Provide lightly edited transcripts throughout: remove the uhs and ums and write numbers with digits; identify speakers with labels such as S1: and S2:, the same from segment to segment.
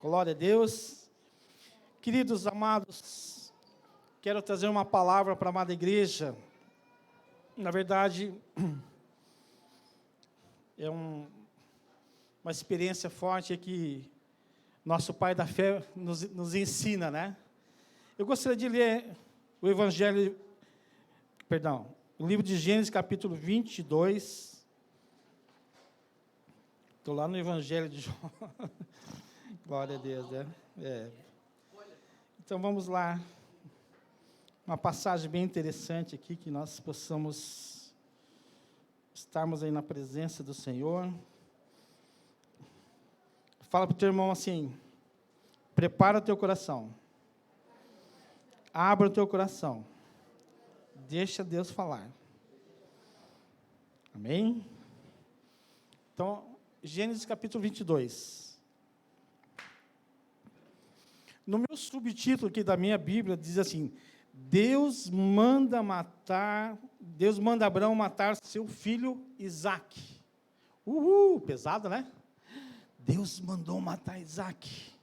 S1: Glória a Deus. Queridos amados, quero trazer uma palavra para a amada igreja. Na verdade, é uma experiência forte que nosso Pai da Fé nos ensina, né? Eu gostaria de ler o o livro de Gênesis, capítulo 22. Estou lá no Evangelho de João. Glória a Deus, né? Então, vamos lá. Uma passagem bem interessante aqui, que nós possamos estarmos aí na presença do Senhor. Fala para o teu irmão assim: prepara o teu coração. Abra o teu coração. Deixa Deus falar. Amém? Então, Gênesis capítulo 22. No meu subtítulo aqui da minha Bíblia, diz assim: Deus manda Abraão matar seu filho Isaque. Pesado, né? Deus mandou matar Isaque.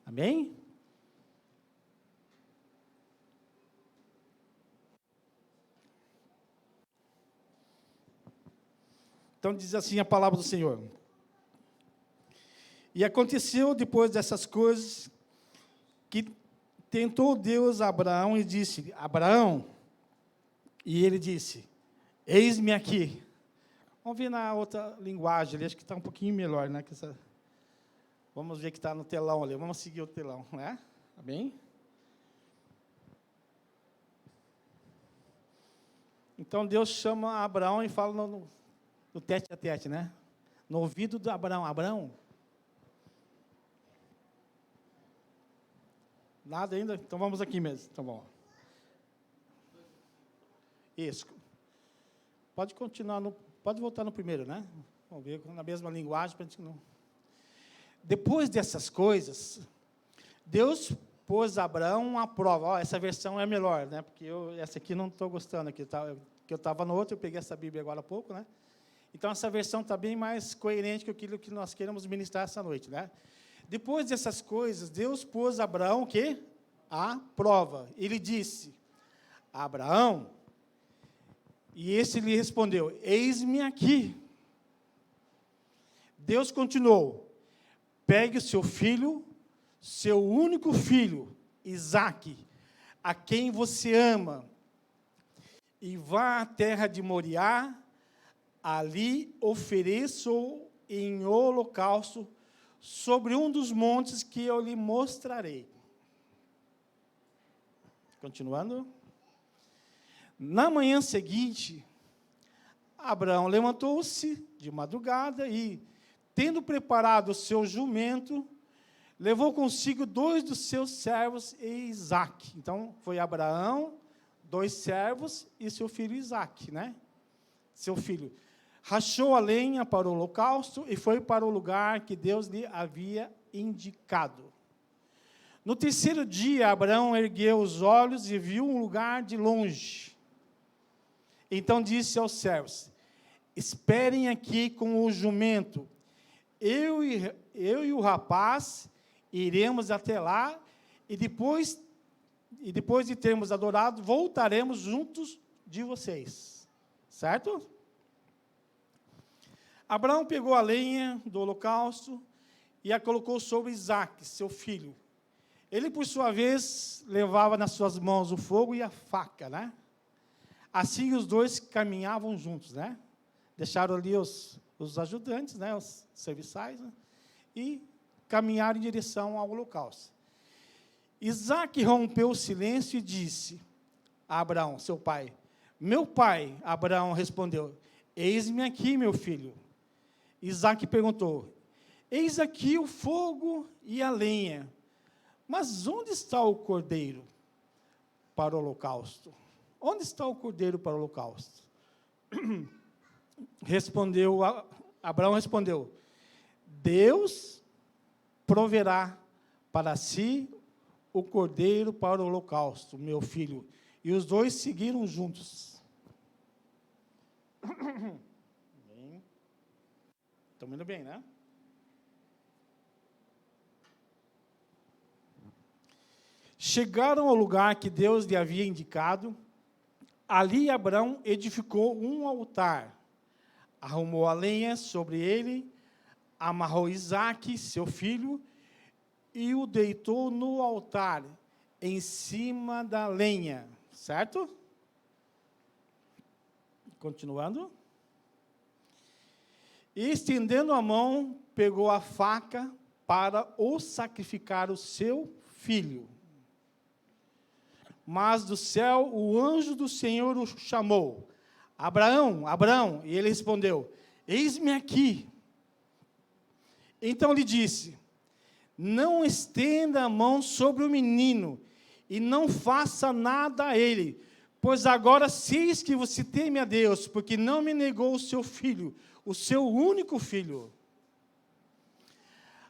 S1: Amém? Então diz assim a palavra do Senhor: E aconteceu depois dessas coisas, que tentou Deus a Abraão e disse: Abraão, e ele disse: eis-me aqui. Vamos ver na outra linguagem ali, acho que está um pouquinho melhor, né? Vamos ver que está no telão ali, vamos seguir o telão, né? Amém? Então Deus chama Abraão e fala no tete a tete, né? No ouvido de Abraão: Abraão, nada ainda? Então vamos aqui mesmo. Então, bom. Isso. Pode continuar, pode voltar no primeiro, né? Vamos ver na mesma linguagem. Para a gente não... Depois dessas coisas, Deus pôs a Abraão uma prova. Essa versão é melhor, né? Porque essa aqui não estou gostando. Que eu estava no outro, eu peguei essa Bíblia agora há pouco, né? Então, essa versão está bem mais coerente com aquilo que nós queremos ministrar essa noite, né? Depois dessas coisas, Deus pôs a Abraão o quê? A prova. Ele disse: Abraão, e esse lhe respondeu: eis-me aqui. Deus continuou: pegue o seu filho, seu único filho, Isaque, a quem você ama, e vá à terra de Moriá, ali ofereça-o em holocausto sobre um dos montes que eu lhe mostrarei. Continuando. Na manhã seguinte, Abraão levantou-se de madrugada e, tendo preparado o seu jumento, levou consigo 2 dos seus servos e Isaque. Então, foi Abraão, 2 servos e seu filho Isaque, né? Seu filho. Rachou a lenha para o holocausto e foi para o lugar que Deus lhe havia indicado. No terceiro dia, Abraão ergueu os olhos e viu um lugar de longe. Então disse aos servos: esperem aqui com o jumento. Eu e o rapaz iremos até lá, e depois de termos adorado, voltaremos juntos de vocês. Certo? Abraão pegou a lenha do holocausto e a colocou sobre Isaque, seu filho. Ele, por sua vez, levava nas suas mãos o fogo e a faca, né? Assim os dois caminhavam juntos, né? Deixaram ali os ajudantes, né? Os serviçais, né? E caminharam em direção ao holocausto. Isaque rompeu o silêncio e disse a Abraão, seu pai: meu pai. Abraão respondeu: eis-me aqui, meu filho. Isaque perguntou: eis aqui o fogo e a lenha, mas onde está o cordeiro para o holocausto? Onde está o cordeiro para o holocausto? Abraão respondeu: Deus proverá para si o cordeiro para o holocausto, meu filho. E os dois seguiram juntos. Estão indo bem, né? Chegaram ao lugar que Deus lhe havia indicado. Ali Abraão edificou um altar, arrumou a lenha sobre ele, amarrou Isaque, seu filho, e o deitou no altar, em cima da lenha. Certo? Continuando. E, estendendo a mão, pegou a faca para o sacrificar o seu filho. Mas do céu o anjo do Senhor o chamou: Abraão, Abraão. E ele respondeu: eis-me aqui. Então lhe disse: não estenda a mão sobre o menino, e não faça nada a ele, pois agora sei que você teme a Deus, porque não me negou o seu filho, o seu único filho.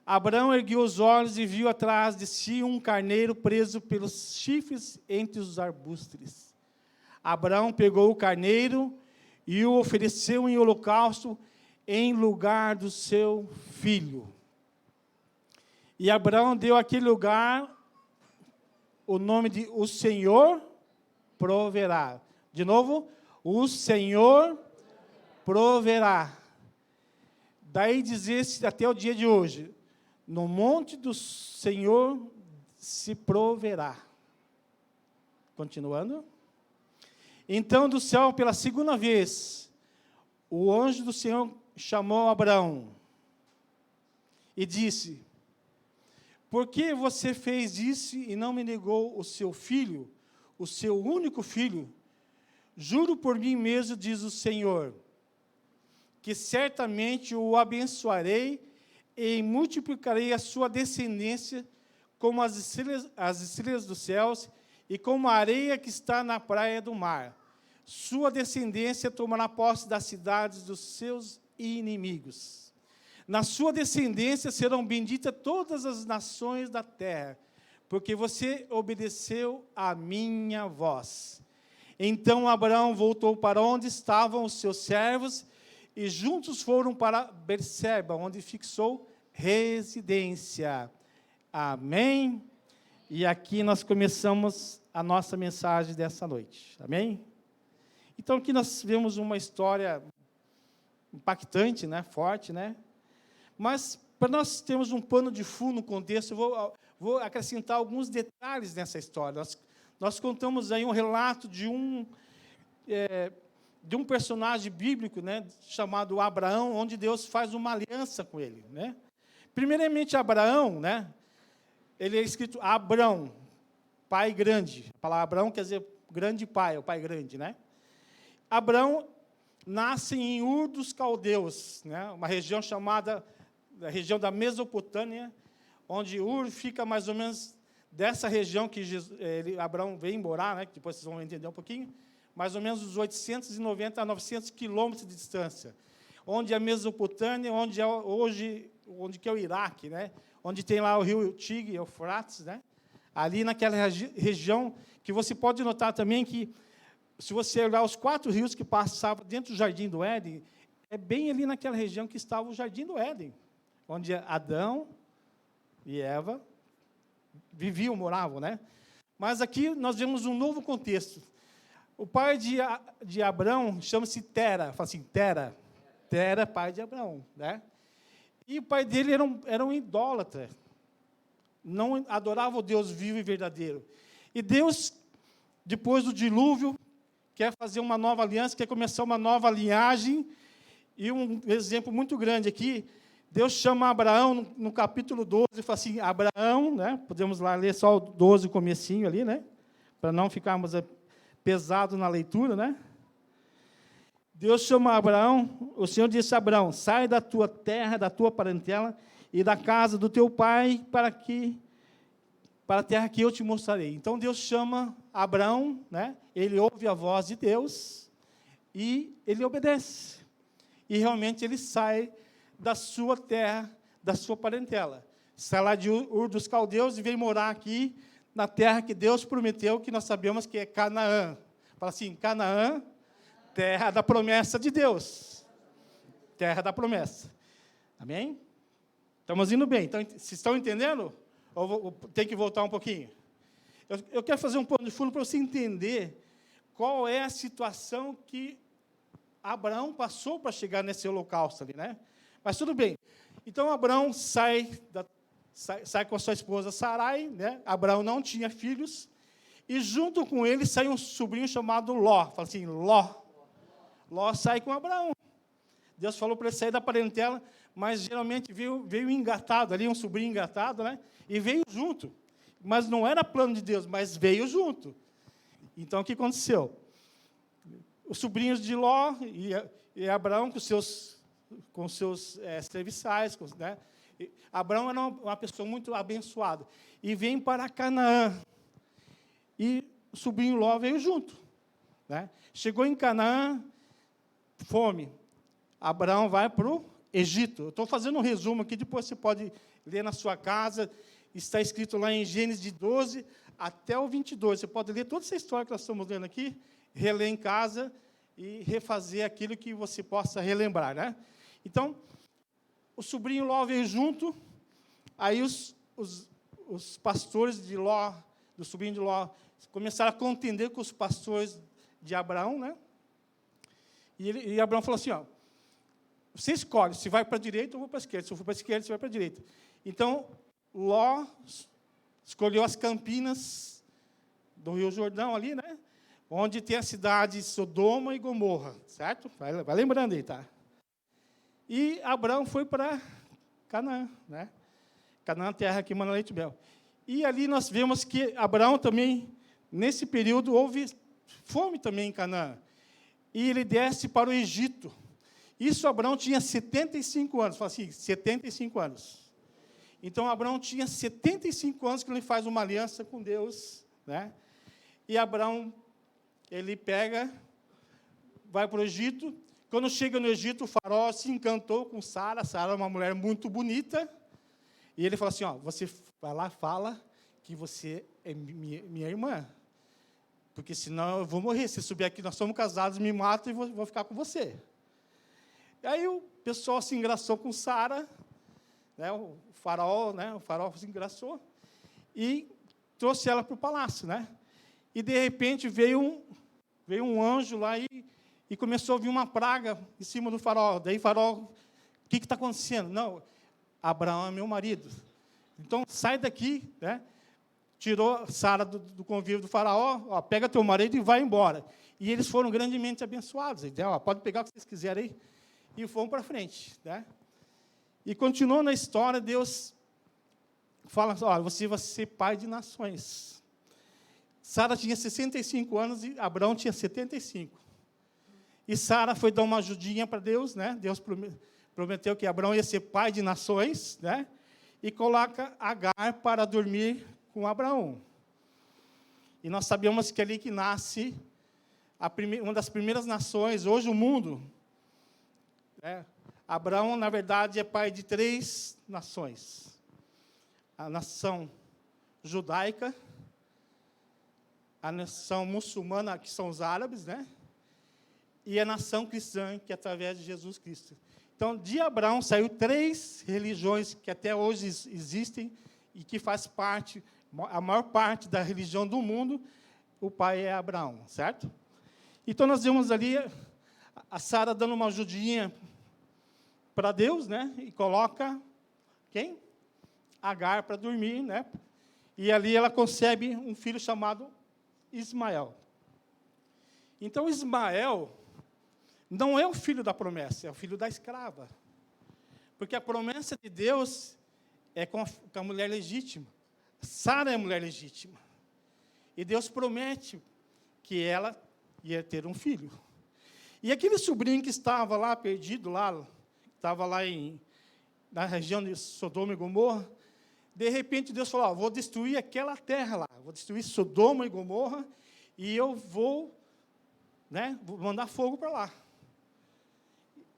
S1: Abraão ergueu os olhos e viu atrás de si um carneiro preso pelos chifres entre os arbustos. Abraão pegou o carneiro e o ofereceu em holocausto em lugar do seu filho. E Abraão deu àquele lugar o nome de O Senhor proverá. De novo, o Senhor proverá. Daí dizer-se até o dia de hoje: no monte do Senhor se proverá. Continuando. Então, do céu, pela segunda vez, o anjo do Senhor chamou Abraão e disse: por que você fez isso e não me negou o seu filho, o seu único filho? Juro por mim mesmo, diz o Senhor, que certamente o abençoarei e multiplicarei a sua descendência como as estrelas dos céus e como a areia que está na praia do mar. Sua descendência tomará posse das cidades dos seus inimigos. Na sua descendência serão benditas todas as nações da terra, porque você obedeceu à minha voz. Então Abraão voltou para onde estavam os seus servos, e juntos foram para Berseba, onde fixou residência. Amém? E aqui nós começamos a nossa mensagem dessa noite. Amém? Então, aqui nós vemos uma história impactante, né? Forte, né? Mas, para nós termos um pano de fundo, um contexto, eu vou acrescentar alguns detalhes nessa história. Nós contamos aí um relato de um personagem bíblico, né, chamado Abraão, onde Deus faz uma aliança com ele, né? Primeiramente, Abraão, né, ele é escrito Abrão, pai grande. A palavra Abrão quer dizer grande pai, o pai grande, né? Abrão nasce em Ur dos Caldeus, né, uma região chamada, a região da Mesopotâmia, onde Ur fica mais ou menos dessa região que Abraão vem morar, né, que depois vocês vão entender um pouquinho, mais ou menos uns 890 a 900 quilômetros de distância, onde a Mesopotâmia, onde é hoje, onde que é o Iraque, né, onde tem lá o rio Tigre, Eufrates, né, ali naquela região, que você pode notar também que, se você olhar os 4 rios que passavam dentro do Jardim do Éden, é bem ali naquela região que estava o Jardim do Éden, onde Adão e Eva viviam, moravam, né? Mas aqui nós vemos um novo contexto. O pai de Abrão chama-se Tera, fala assim, Tera, pai de Abrão, né? E o pai dele era um idólatra, não adorava o Deus vivo e verdadeiro. E Deus, depois do dilúvio, quer fazer uma nova aliança, quer começar uma nova linhagem, e um exemplo muito grande aqui, Deus chama Abraão no capítulo 12, e fala assim, Abraão, né? Podemos lá ler só o 12, o comecinho ali, né? Para não ficarmos pesados na leitura, né? Deus chama Abraão, o Senhor disse a Abraão, sai da tua terra, da tua parentela, e da casa do teu pai, para a terra que eu te mostrarei. Então, Deus chama Abraão, né? Ele ouve a voz de Deus, e ele obedece. E, realmente, ele sai da sua terra, da sua parentela. Sai lá de Ur dos Caldeus e vem morar aqui, na terra que Deus prometeu, que nós sabemos que é Canaã. Fala assim, Canaã, terra da promessa de Deus. Terra da promessa. Amém? Estamos indo bem. Então, vocês estão entendendo? Ou tem que voltar um pouquinho? Eu quero fazer um pano de fundo para você entender qual é a situação que Abraão passou para chegar nesse holocausto ali, né? Mas tudo bem. Então, Abraão sai com a sua esposa Sarai, né? Abraão não tinha filhos, e junto com ele sai um sobrinho chamado Ló. Fala assim, Ló. Ló sai com Abraão. Deus falou para ele sair da parentela, mas geralmente veio engatado ali, um sobrinho engatado, né? E veio junto. Mas não era plano de Deus, mas veio junto. Então, o que aconteceu? Os sobrinhos de Ló e Abraão com seus serviçais, né? Abraão era uma pessoa muito abençoada. E vem para Canaã. E o sobrinho Ló veio junto, né? Chegou em Canaã, fome. Abraão vai para o Egito. Eu estou fazendo um resumo aqui, depois você pode ler na sua casa. Está escrito lá em Gênesis de 12 até o 22. Você pode ler toda essa história que nós estamos lendo aqui, reler em casa e refazer aquilo que você possa relembrar, né? Então, o sobrinho Ló veio junto, aí os pastores de Ló, do sobrinho de Ló, começaram a contender com os pastores de Abraão, né? E Abraão falou assim, ó, você escolhe, se vai para a direita, eu vou para a esquerda. Se eu for para a esquerda, você vai para a direita. Então, Ló escolheu as campinas do Rio Jordão ali, né? Onde tem a cidade Sodoma e Gomorra, certo? Vai lembrando aí, tá? E Abraão foi para Canaã, né? Canaã, terra que mana leite e mel. E ali nós vemos que Abraão também, nesse período, houve fome também em Canaã. E ele desce para o Egito. Isso Abraão tinha 75 anos. Fala assim, 75 anos. Então, Abraão tinha 75 anos quando ele faz uma aliança com Deus, né? E Abraão, ele vai para o Egito. Quando chega no Egito, o faraó se encantou com Sara. Sara é uma mulher muito bonita. E ele fala assim, ó, você vai lá, fala que você é minha irmã. Porque senão eu vou morrer. Se subir aqui, nós somos casados, me matam e vou ficar com você. E aí o pessoal se engraçou com Sara, né, o faraó se engraçou e trouxe ela para o palácio, né? E de repente veio um anjo lá e começou a vir uma praga em cima do faraó. Daí o faraó, o que está acontecendo? Não, Abraão é meu marido. Então sai daqui, né? Tirou Sara do convívio do faraó, ó, pega teu marido e vai embora. E eles foram grandemente abençoados. Então, ó, pode pegar o que vocês quiserem aí. E foram para frente, né? E continuou na história, Deus fala, olha, você vai ser pai de nações. Sara tinha 65 anos e Abraão tinha 75. E Sara foi dar uma ajudinha para Deus, né? Deus prometeu que Abraão ia ser pai de nações, né? E coloca Agar para dormir com Abraão. E nós sabemos que ali que nasce uma das primeiras nações, hoje o mundo. Abraão, na verdade, é pai de 3 nações. A nação judaica, a nação muçulmana, que são os árabes, né? E a nação cristã, que é através de Jesus Cristo. Então, de Abraão saiu 3 religiões que até hoje existem e que faz parte, a maior parte da religião do mundo, o pai é Abraão, certo? Então, nós vemos ali a Sara dando uma ajudinha para Deus, né? E coloca quem? Agar para dormir, né? E ali ela concebe um filho chamado Ismael. Então, Ismael não é o filho da promessa, é o filho da escrava. Porque a promessa de Deus é com a mulher legítima. Sara é a mulher legítima. E Deus promete que ela ia ter um filho. E aquele sobrinho que estava lá, perdido, estava lá na região de Sodoma e Gomorra, de repente Deus falou, vou destruir aquela terra lá, vou destruir Sodoma e Gomorra, e eu vou mandar fogo para lá.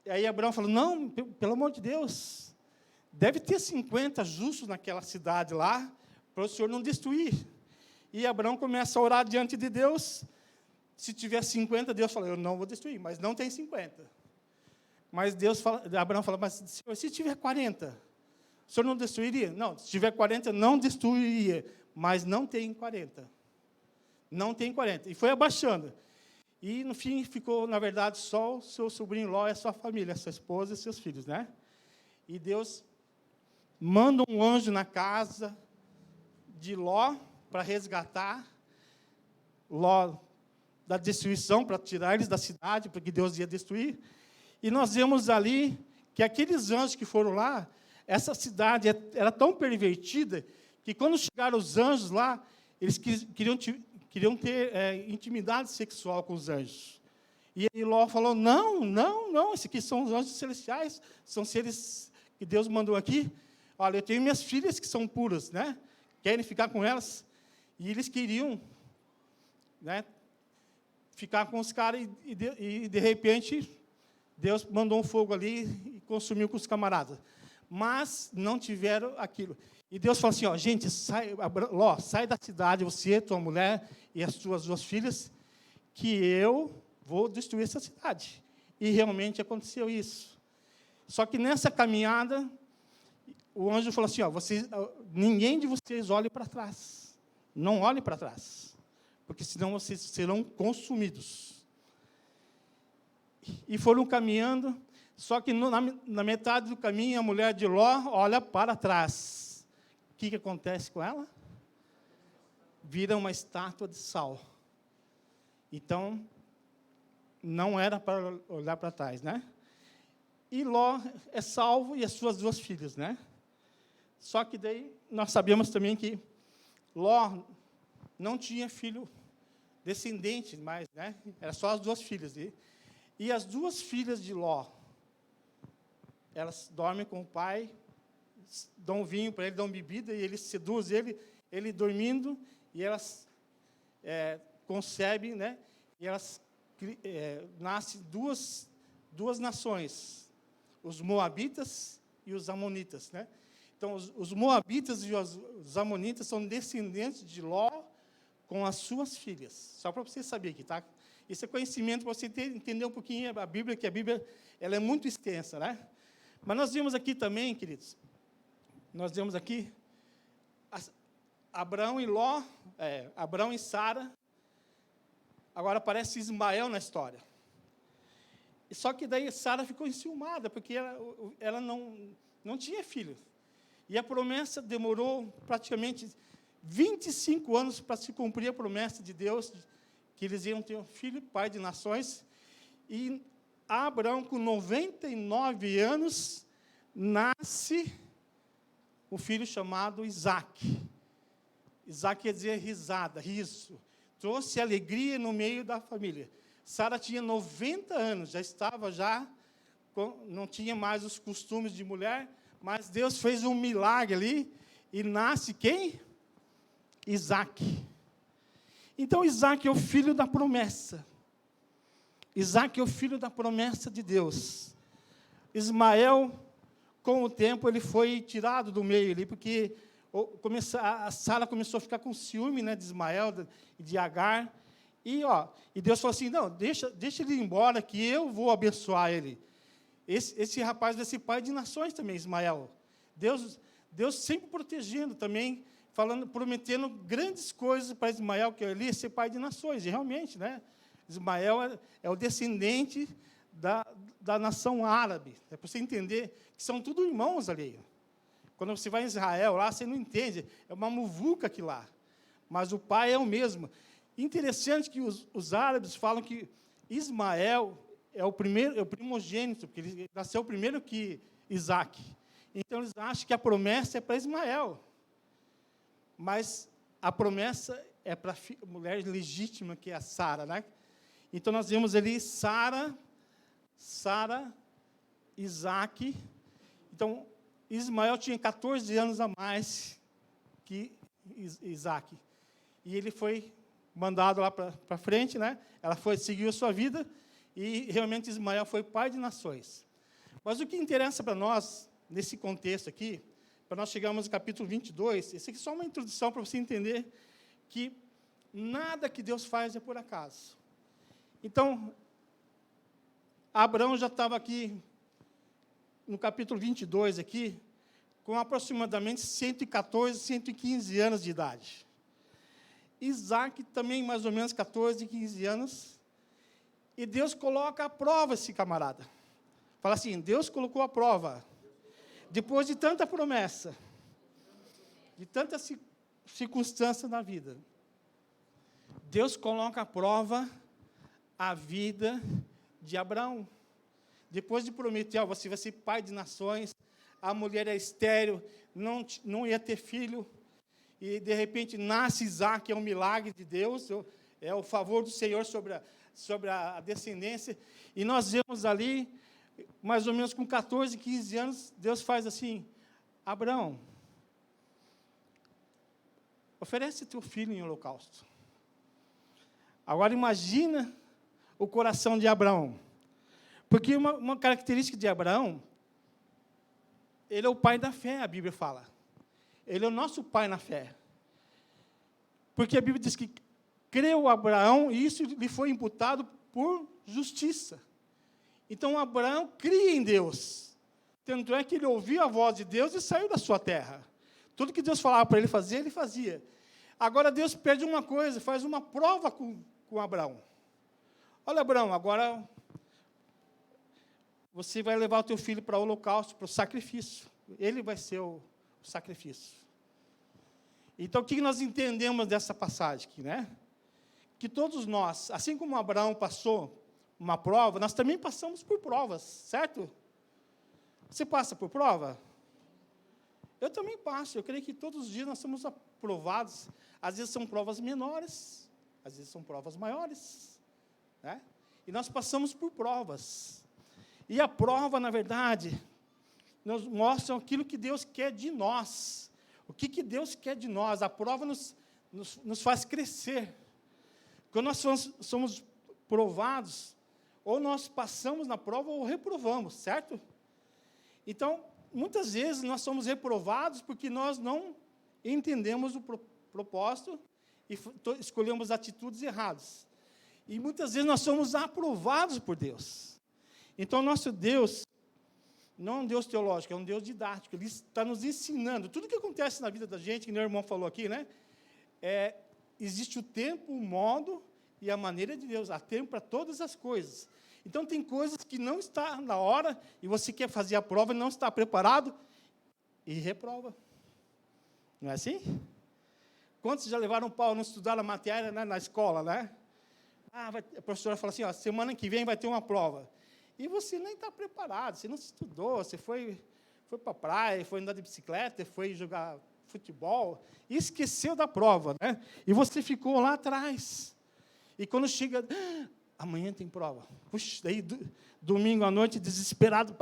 S1: E aí Abraão falou, não, pelo amor de Deus, deve ter 50 justos naquela cidade lá, para o Senhor não destruir. E Abraão começa a orar diante de Deus. Se tiver 50, Deus fala, eu não vou destruir, mas não tem 50. Mas Abraão fala, mas Senhor, se tiver 40, o Senhor não destruiria? Não, se tiver 40, não destruiria, mas não tem 40. Não tem 40. E foi abaixando. E, no fim, ficou, na verdade, só o seu sobrinho Ló e a sua família, a sua esposa e seus filhos, né? E Deus manda um anjo na casa de Ló para resgatar Ló da destruição, para tirar eles da cidade, porque Deus ia destruir. E nós vemos ali que aqueles anjos que foram lá, essa cidade era tão pervertida, que quando chegaram os anjos lá, eles queriam ter intimidade sexual com os anjos. E aí Ló falou, não, esses aqui são os anjos celestiais, são seres que Deus mandou aqui. Olha, eu tenho minhas filhas que são puras, né? Querem ficar com elas. E eles queriam, né, ficar com os caras, e de repente, Deus mandou um fogo ali e consumiu com os camaradas. Mas não tiveram aquilo. E Deus falou assim, gente, Ló, sai da cidade, você, tua mulher e as tuas 2 filhas, que eu vou destruir essa cidade. E realmente aconteceu isso. Só que nessa caminhada, o anjo falou assim, ninguém de vocês olhe para trás. Não olhe para trás, porque senão vocês serão consumidos. E foram caminhando, só que na metade do caminho, a mulher de Ló olha para trás. O que acontece com ela? Vira uma estátua de sal. Então, não era para olhar para trás, né? E Ló é salvo e as suas 2 filhas, né? Só que daí nós sabemos também que Ló não tinha filho descendente mais, né? Era só as 2 filhas dele. E as 2 filhas de Ló, elas dormem com o pai, dão vinho para ele, dão bebida, e ele seduz ele dormindo, e elas concebem, né? E elas nascem duas nações, os moabitas e os amonitas, né? Então, os moabitas e os amonitas são descendentes de Ló com as suas filhas. Só para você saber aqui, tá? Isso é conhecimento para você entender um pouquinho a Bíblia, que a Bíblia ela é muito extensa, né? Mas nós vimos aqui também, queridos, nós vemos aqui Abraão e Ló, Abraão e Sara. Agora aparece Ismael na história. Só que daí Sara ficou enciumada, porque ela não tinha filho. E a promessa demorou praticamente 25 anos para se cumprir a promessa de Deus, que eles iam ter um filho, pai de nações. E Abraão, com 99 anos, nasce um filho chamado Isaque. Isaque quer dizer risada, riso. Trouxe alegria no meio da família. Sara tinha 90 anos, não tinha mais os costumes de mulher, mas Deus fez um milagre ali, e nasce quem? Isaque. Então, Isaque é o filho da promessa. Isaque é o filho da promessa de Deus. Ismael, com o tempo, ele foi tirado do meio ali, porque a Sara começou a ficar com ciúme, né, de Ismael e de Agar. E Deus falou assim, não, deixa ele ir embora, que eu vou abençoar ele. Esse rapaz vai ser pai de nações também, Ismael. Deus sempre protegendo também, prometendo grandes coisas para Ismael, que ele ia ser pai de nações. E realmente, né? Ismael é o descendente da nação árabe. É para você entender que são tudo irmãos ali. Quando você vai em Israel, lá você não entende. É uma muvuca aqui lá. Mas o pai é o mesmo. Interessante que os árabes falam que Ismael é o primogênito, porque ele nasceu primeiro que Isaque. Então, eles acham que a promessa é para Ismael. Mas a promessa é para a mulher legítima, que é a Sara, né? Então, nós vemos ali Sara, Isaque. Então, Ismael tinha 14 anos a mais que Isaque. E ele foi mandado lá para frente, né? Ela seguiu a sua vida, e realmente Ismael foi pai de nações. Mas o que interessa para nós, nesse contexto aqui, para nós chegarmos no capítulo 22, esse aqui é só uma introdução para você entender que nada que Deus faz é por acaso. Então, Abraão já estava aqui, no capítulo 22 aqui, com aproximadamente 114, 115 anos de idade. Isaac também mais ou menos 14, 15 anos, e Deus coloca à prova esse camarada. Fala assim, Deus colocou à prova. Depois de tanta promessa, de tanta circunstância na vida, Deus coloca à prova a vida de Abraão. Depois de prometer, você vai ser pai de nações, a mulher é estéril, não ia ter filho, e de repente nasce Isaac, é um milagre de Deus, é o favor do Senhor sobre a descendência, e nós vemos ali, mais ou menos com 14, 15 anos, Deus faz assim, Abraão, oferece teu filho em holocausto. Agora imagina o coração de Abraão, porque uma característica de Abraão, ele é o pai da fé, a Bíblia fala. Ele é o nosso pai na fé. Porque a Bíblia diz que creu Abraão e isso lhe foi imputado por justiça. Então, Abraão cria em Deus. Tanto é que ele ouviu a voz de Deus e saiu da sua terra. Tudo que Deus falava para ele fazer, ele fazia. Agora, Deus pede uma coisa, faz uma prova com Abraão. Olha, Abraão, agora você vai levar o teu filho para o holocausto, para o sacrifício. Ele vai ser o sacrifício. Então, o que nós entendemos dessa passagem aqui, né? Que todos nós, assim como Abraão passou uma prova, nós também passamos por provas, certo? Você passa por prova? Eu também passo. Eu creio que todos os dias nós somos aprovados. Às vezes são provas menores, às vezes são provas maiores, né? E nós passamos por provas. E a prova, na verdade, nos mostra aquilo que Deus quer de nós. O que Deus quer de nós? A prova nos faz crescer. Quando nós somos provados, ou nós passamos na prova ou reprovamos, certo? Então, muitas vezes nós somos reprovados porque nós não entendemos o propósito e escolhemos atitudes erradas. E muitas vezes nós somos aprovados por Deus. Então, nosso Deus não é um Deus teológico, é um Deus didático. Ele está nos ensinando. Tudo que acontece na vida da gente, que meu irmão falou aqui, né? Existe o tempo, o modo e a maneira de Deus. Há tempo para todas as coisas. Então, tem coisas que não está na hora, e você quer fazer a prova e não está preparado, e reprova. Não é assim? Quantos já levaram pau, não estudaram a matéria, né, na escola, né? A professora fala assim, semana que vem vai ter uma prova. E você nem está preparado, você não estudou, você foi para a praia, foi andar de bicicleta, foi jogar futebol, e esqueceu da prova, né? E você ficou lá atrás. E quando chega, amanhã tem prova. Puxa, daí domingo à noite, desesperado,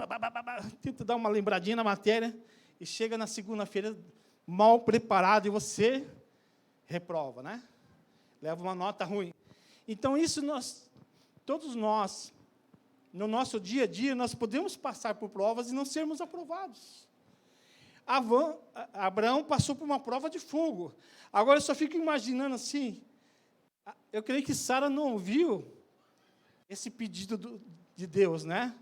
S1: tenta dar uma lembradinha na matéria, e chega na segunda-feira mal preparado, e você reprova, né? Leva uma nota ruim. Então, isso todos nós, no nosso dia a dia, nós podemos passar por provas e não sermos aprovados. Abraão passou por uma prova de fogo. Agora, eu só fico imaginando assim, eu creio que Sara não ouviu esse pedido de Deus, né?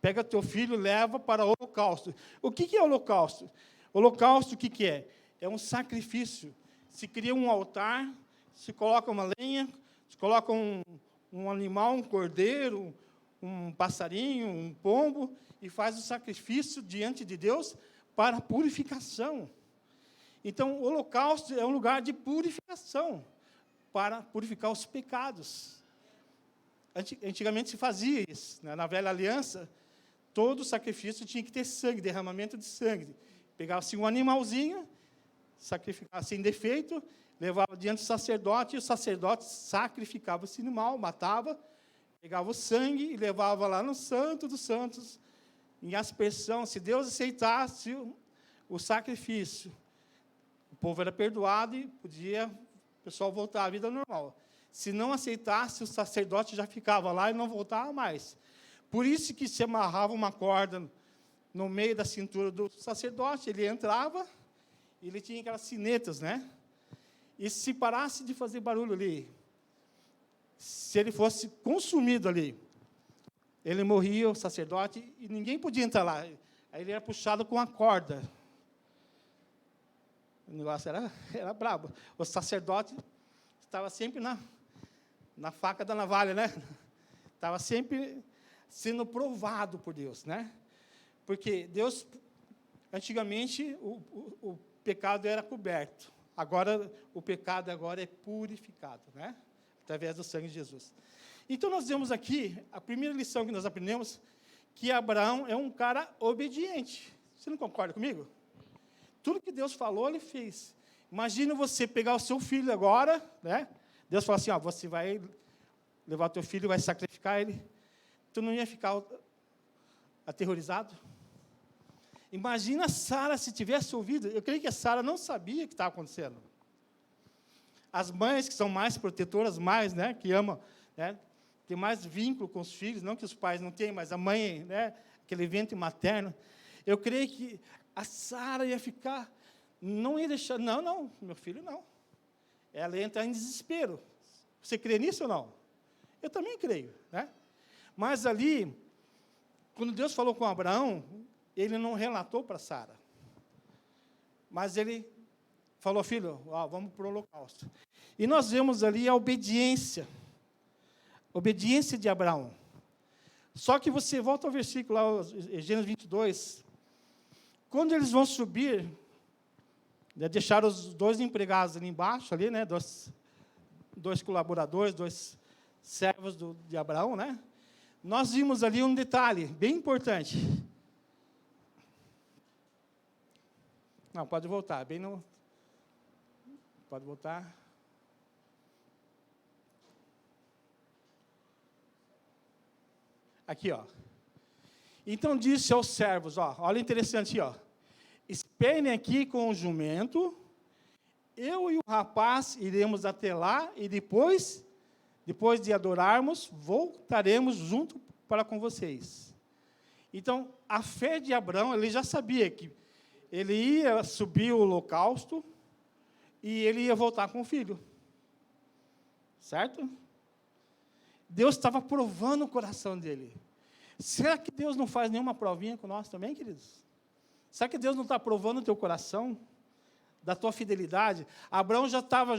S1: Pega teu filho, leva para o holocausto. O que é holocausto? Holocausto, o que é? É um sacrifício. Se cria um altar, se coloca uma lenha, se coloca um animal, um cordeiro, um passarinho, um pombo, e faz o sacrifício diante de Deus para purificação. Então, o holocausto é um lugar de purificação, para purificar os pecados. Antigamente se fazia isso, né? Na velha aliança, todo sacrifício tinha que ter sangue, derramamento de sangue. Pegava-se um animalzinho, sacrificava sem defeito, levava diante do sacerdote, e o sacerdote sacrificava esse animal, matava, pegava o sangue e levava lá no Santo dos Santos, em aspersão. Se Deus aceitasse o sacrifício, o povo era perdoado e podia o pessoal voltar à vida normal. Se não aceitasse, o sacerdote já ficava lá e não voltava mais. Por isso que se amarrava uma corda no meio da cintura do sacerdote, ele entrava, e ele tinha aquelas sinetas, né? E se parasse de fazer barulho ali, se ele fosse consumido ali, ele morria, o sacerdote, e ninguém podia entrar lá. Aí ele era puxado com a corda. O negócio era brabo. O sacerdote estava sempre na faca da navalha, né? Estava sempre sendo provado por Deus, né? Porque Deus, antigamente, o pecado era coberto. Agora, o pecado agora é purificado, né? Através do sangue de Jesus. Então, nós vemos aqui, a primeira lição que nós aprendemos, que Abraão é um cara obediente. Você não concorda comigo? Tudo que Deus falou, ele fez. Imagina você pegar o seu filho agora, né? Deus fala assim, você vai levar o teu filho e vai sacrificar ele. Tu não ia ficar aterrorizado? Imagina Sara se tivesse ouvido. Eu creio que a Sara não sabia o que estava acontecendo. As mães que são mais protetoras, mais, né, que amam, né, tem mais vínculo com os filhos, não que os pais não tenham, mas a mãe, né, aquele ventre materno. Eu creio que a Sara ia ficar, não ia deixar, não, meu filho não. Ela ia entrar em desespero. Você crê nisso ou não? Eu também creio, né? Mas ali, quando Deus falou com Abraão, ele não relatou para Sara. Mas ele falou, filho, vamos para o holocausto. E nós vemos ali a obediência de Abraão. Só que você volta ao versículo, lá, Gênesis 22, quando eles vão subir, deixaram os 2 empregados ali embaixo, ali, né, dois colaboradores, 2 servos de Abraão, né? Nós vimos ali um detalhe bem importante. Não, pode voltar, pode voltar. Aqui, Então disse aos servos, olha interessante, esperem aqui com o jumento, eu e o rapaz iremos até lá e depois de adorarmos, voltaremos junto para com vocês. Então, a fé de Abraão, ele já sabia que ele ia subir o holocausto e ele ia voltar com o filho. Certo? Deus estava provando o coração dele. Será que Deus não faz nenhuma provinha com nós também, queridos? Será que Deus não está provando o teu coração, da tua fidelidade? Abraão já estava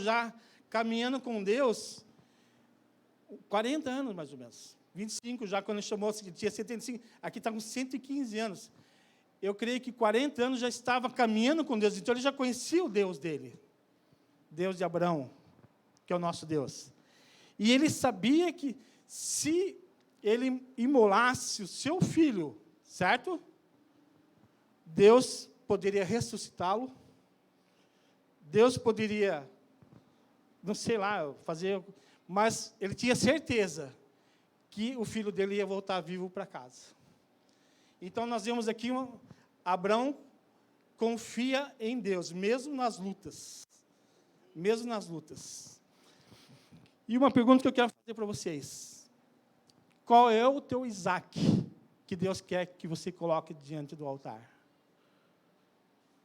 S1: caminhando com Deus 40 anos, mais ou menos. 25 já, quando ele chamou, tinha 75. Aqui está com 115 anos. Eu creio que 40 anos já estava caminhando com Deus. Então, ele já conhecia o Deus dele. Deus de Abraão, que é o nosso Deus. E ele sabia que se ele imolasse o seu filho, certo? Deus poderia ressuscitá-lo. Deus poderia, não sei lá, fazer... Mas ele tinha certeza que o filho dele ia voltar vivo para casa. Então, nós vemos aqui, Abraão confia em Deus, mesmo nas lutas. Mesmo nas lutas. E uma pergunta que eu quero fazer para vocês. Qual é o teu Isaac que Deus quer que você coloque diante do altar?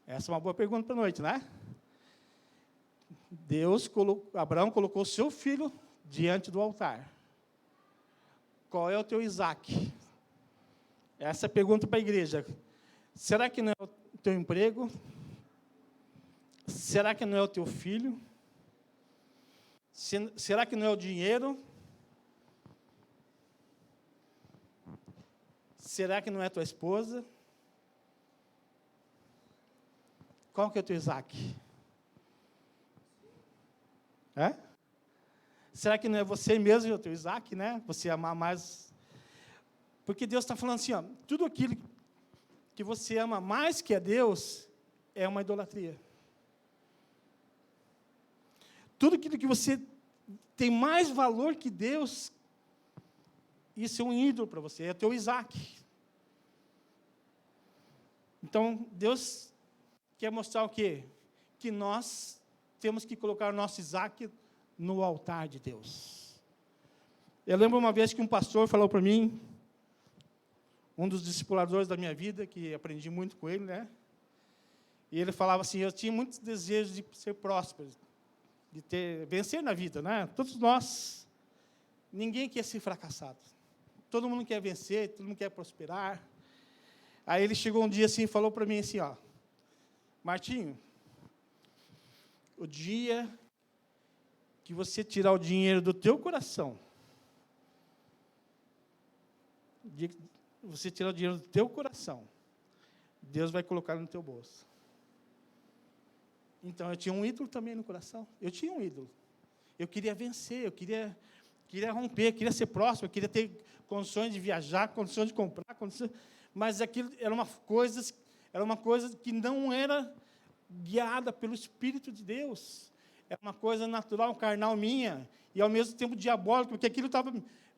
S1: Essa é uma boa pergunta para a noite, né? Abraão colocou o seu filho diante do altar. Qual é o teu Isaac? Essa é a pergunta para a igreja. Será que não é o teu emprego? Será que não é o teu filho? Será que não é o dinheiro? Será que não é a tua esposa? Qual que é o teu Isaac? Será que não é você mesmo, o teu Isaac, né? Você amar mais. Porque Deus está falando assim, tudo aquilo que você ama mais que a Deus é uma idolatria. Tudo aquilo que você tem mais valor que Deus, isso é um ídolo para você, é o teu Isaac. Então, Deus quer mostrar o quê? Que nós temos que colocar o nosso Isaac no altar de Deus. Eu lembro uma vez que um pastor falou para mim, um dos discipuladores da minha vida, que aprendi muito com ele, né? E ele falava assim, eu tinha muitos desejos de ser próspero, de vencer na vida, né? Todos nós, ninguém quer ser fracassado. Todo mundo quer vencer, todo mundo quer prosperar. Aí ele chegou um dia assim e falou para mim assim, Martinho, o dia que você tirar o dinheiro do teu coração, o dia que você tirar o dinheiro do teu coração, Deus vai colocar no teu bolso. Então, eu tinha um ídolo também no coração. Eu tinha um ídolo. Eu queria vencer, eu queria romper, queria ser próximo, eu queria ter condições de viajar, condições de comprar, mas aquilo era uma coisa que não era guiada pelo Espírito de Deus. Era uma coisa natural, carnal minha, e ao mesmo tempo diabólica, porque aquilo estava